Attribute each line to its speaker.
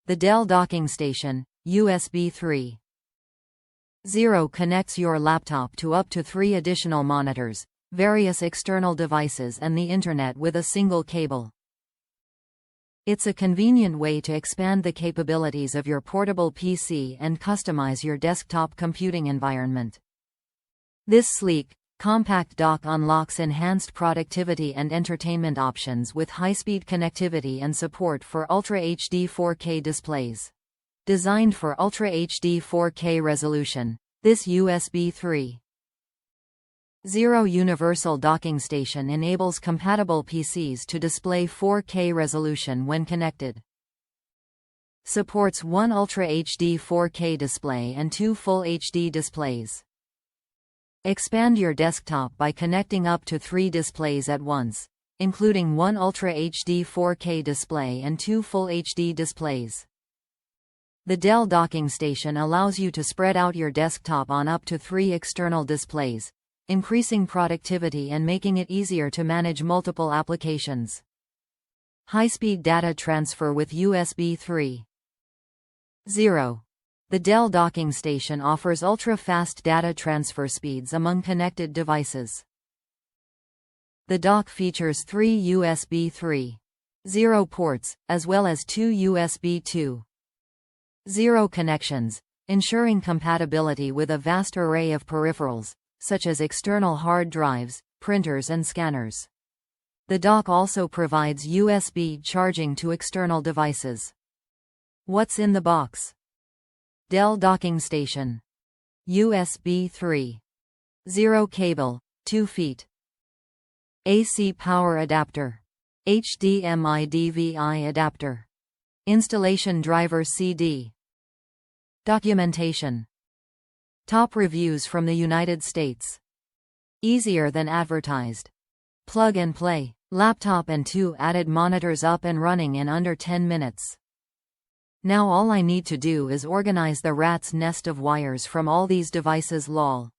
Speaker 1: The Dell Docking Station, USB 3.0 connects your laptop to up to 3 additional monitors, various external devices and the Internet with a single cable. It's a convenient way to expand the capabilities of your portable PC and customize your desktop computing environment. This sleek, compact dock unlocks enhanced productivity and entertainment options with high-speed connectivity and support for Ultra HD 4K displays. Designed for Ultra HD 4K resolution, this USB 3.0 universal docking station enables compatible PCs to display 4K resolution when connected. Supports one Ultra HD 4K display and 2 Full HD displays. Expand your desktop by connecting up to 3 displays at once, including one Ultra HD 4K display and 2 Full HD displays. The Dell Docking Station allows you to spread out your desktop on up to 3 external displays, increasing productivity and making it easier to manage multiple applications. High-speed data transfer with USB 3.0. The Dell Docking Station offers ultra-fast data transfer speeds among connected devices. The dock features 3 USB 3.0 ports, as well as 2 USB 2.0 connections, ensuring compatibility with a vast array of peripherals, such as external hard drives, printers and scanners. The dock also provides USB charging to external devices. What's in the box? Dell Docking Station. USB 3.0 cable, 2 feet. AC power adapter. HDMI DVI adapter. Installation driver CD. Documentation. Top reviews from the United States. Easier than advertised. Plug and play. Laptop and 2 added monitors up and running in under 10 minutes. Now all I need to do is organize the rat's nest of wires from all these devices lol.